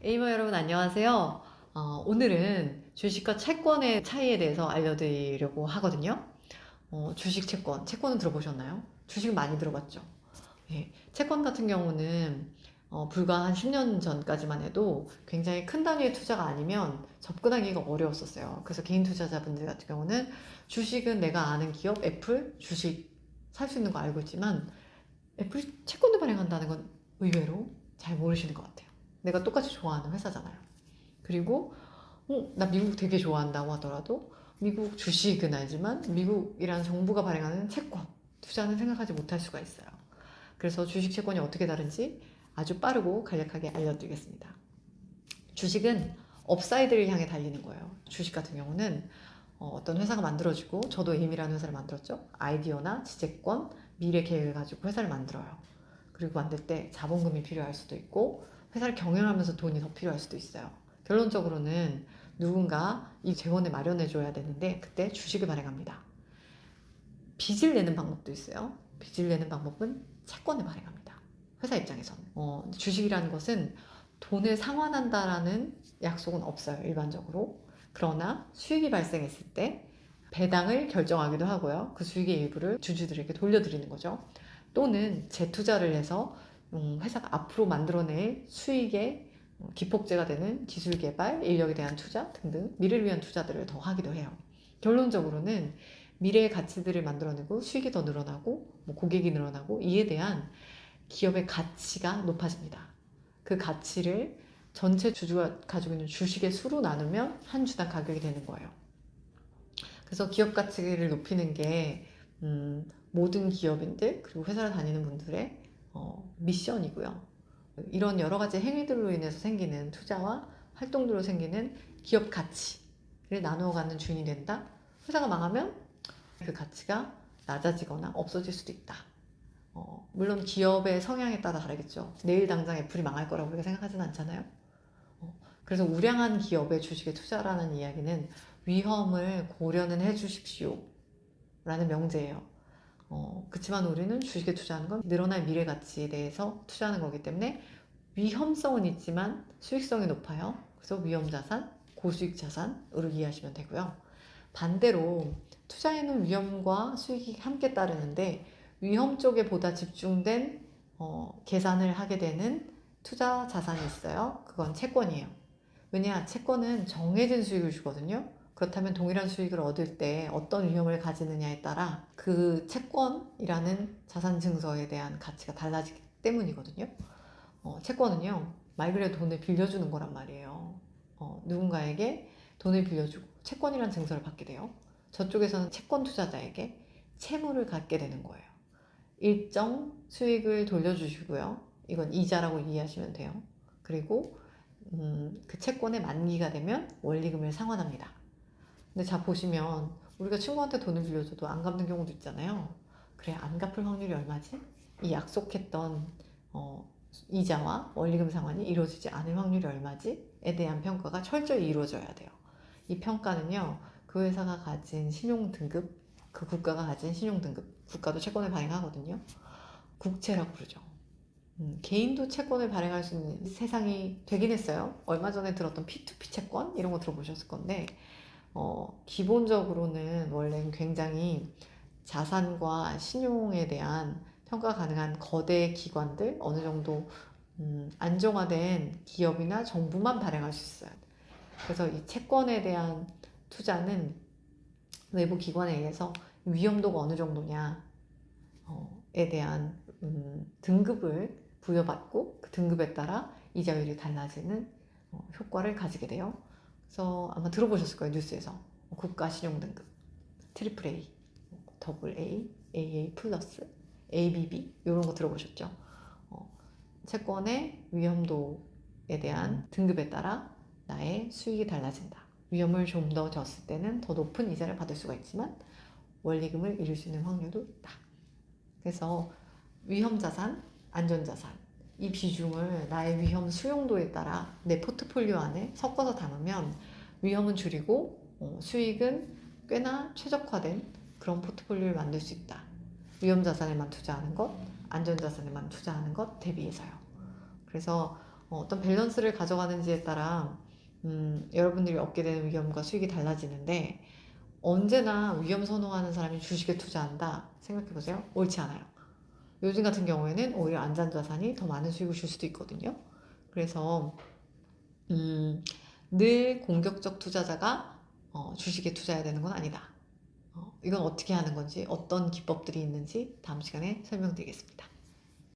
게이머 여러분 안녕하세요. 오늘은 주식과 채권의 차이에 대해서 알려드리려고 하거든요. 주식, 채권은 들어보셨나요? 주식 많이 들어봤죠? 예, 채권 같은 경우는 불과 한 10년 전까지만 해도 굉장히 큰 단위의 투자가 아니면 접근하기가 어려웠었어요. 그래서 개인 투자자분들 같은 경우는 주식은 내가 아는 기업, 애플, 주식 살 수 있는 거 알고 있지만 애플 채권도 발행한다는 건 의외로 잘 모르시는 것 같아요. 내가 똑같이 좋아하는 회사잖아요. 그리고 나 미국 되게 좋아한다고 하더라도 미국 주식은 알지만 미국이라는 정부가 발행하는 채권 투자는 생각하지 못할 수가 있어요. 그래서 주식 채권이 어떻게 다른지 아주 빠르고 간략하게 알려드리겠습니다. 주식은 업사이드를 향해 달리는 거예요. 주식 같은 경우는 어떤 회사가 만들어지고 저도 에임이라는 회사를 만들었죠. 아이디어나 지재권, 미래 계획을 가지고 회사를 만들어요. 그리고 만들 때 자본금이 필요할 수도 있고 회사를 경영하면서 돈이 더 필요할 수도 있어요. 결론적으로는 누군가 이 재원을 마련해 줘야 되는데 그때 주식을 발행합니다. 빚을 내는 방법도 있어요. 빚을 내는 방법은 채권을 발행합니다. 회사 입장에서는. 주식이라는 것은 돈을 상환한다라는 약속은 없어요. 일반적으로. 그러나 수익이 발생했을 때 배당을 결정하기도 하고요. 그 수익의 일부를 주주들에게 돌려드리는 거죠. 또는 재투자를 해서 회사가 앞으로 만들어낼 수익의 기폭제가 되는 기술 개발, 인력에 대한 투자 등등 미래를 위한 투자들을 더 하기도 해요. 결론적으로는 미래의 가치들을 만들어내고 수익이 더 늘어나고 고객이 늘어나고 이에 대한 기업의 가치가 높아집니다. 그 가치를 전체 주주가 가지고 있는 주식의 수로 나누면 한 주당 가격이 되는 거예요. 그래서 기업 가치를 높이는 게 모든 기업인들 그리고 회사를 다니는 분들의 미션이고요. 이런 여러 가지 행위들로 인해서 생기는 투자와 활동들로 생기는 기업 가치를 나누어가는 주인이 된다. 회사가 망하면 그 가치가 낮아지거나 없어질 수도 있다. 물론 기업의 성향에 따라 다르겠죠. 내일 당장 애플이 망할 거라고 우리가 생각하진 않잖아요. 그래서 우량한 기업의 주식에 투자라는 이야기는 위험을 고려는 해주십시오 라는 명제예요. 그렇지만 우리는 주식에 투자하는 건 늘어날 미래 가치에 대해서 투자하는 거기 때문에 위험성은 있지만 수익성이 높아요. 그래서 위험자산, 고수익 자산으로 이해하시면 되고요. 반대로 투자에는 위험과 수익이 함께 따르는데 위험 쪽에 보다 집중된 계산을 하게 되는 투자 자산이 있어요. 그건 채권이에요. 왜냐, 채권은 정해진 수익을 주거든요. 그렇다면 동일한 수익을 얻을 때 어떤 위험을 가지느냐에 따라 그 채권이라는 자산 증서에 대한 가치가 달라지기 때문이거든요. 채권은요, 말 그대로 돈을 빌려주는 거란 말이에요. 누군가에게 돈을 빌려주고 채권이라는 증서를 받게 돼요. 저쪽에서는 채권 투자자에게 채무를 갖게 되는 거예요. 일정 수익을 돌려주시고요. 이건 이자라고 이해하시면 돼요. 그리고 그 채권의 만기가 되면 원리금을 상환합니다. 근데 자 보시면 우리가 친구한테 돈을 빌려줘도 안 갚는 경우도 있잖아요. 그래, 안 갚을 확률이 얼마지? 이 약속했던 이자와 원리금 상환이 이루어지지 않을 확률이 얼마지?에 대한 평가가 철저히 이루어져야 돼요. 이 평가는요, 그 회사가 가진 신용 등급, 그 국가가 가진 신용 등급, 국가도 채권을 발행하거든요. 국채라고 부르죠. 개인도 채권을 발행할 수 있는 세상이 되긴 했어요. 얼마 전에 들었던 P2P 채권 이런 거 들어보셨을 건데 기본적으로는 원래는 굉장히 자산과 신용에 대한 평가 가능한 거대 기관들, 어느 정도 안정화된 기업이나 정부만 발행할 수 있어요. 그래서 이 채권에 대한 투자는 외부 기관에 의해서 위험도가 어느 정도냐에 대한 등급을 부여받고 그 등급에 따라 이자율이 달라지는 효과를 가지게 돼요. 그래서 아마 들어보셨을 거예요. 뉴스에서 국가 신용 등급 트리플 A, 더블 A, AA 플러스, ABB 이런 거 들어보셨죠? 채권의 위험도에 대한 등급에 따라 나의 수익이 달라진다. 위험을 좀 더 졌을 때는 더 높은 이자를 받을 수가 있지만 원리금을 잃을 수 있는 확률도 있다. 그래서 위험자산, 안전자산 이 비중을 나의 위험 수용도에 따라 내 포트폴리오 안에 섞어서 담으면 위험은 줄이고 수익은 꽤나 최적화된 그런 포트폴리오를 만들 수 있다. 위험자산에만 투자하는 것, 안전자산에만 투자하는 것 대비해서요. 그래서 어떤 밸런스를 가져가는지에 따라 여러분들이 얻게 되는 위험과 수익이 달라지는데 언제나 위험 선호하는 사람이 주식에 투자한다 생각해 보세요. 옳지 않아요. 요즘 같은 경우에는 오히려 안전자산이 더 많은 수익을 줄 수도 있거든요. 그래서 음, 늘 공격적 투자자가 주식에 투자해야 되는 건 아니다. 이건 어떻게 하는 건지, 어떤 기법들이 있는지 다음 시간에 설명드리겠습니다.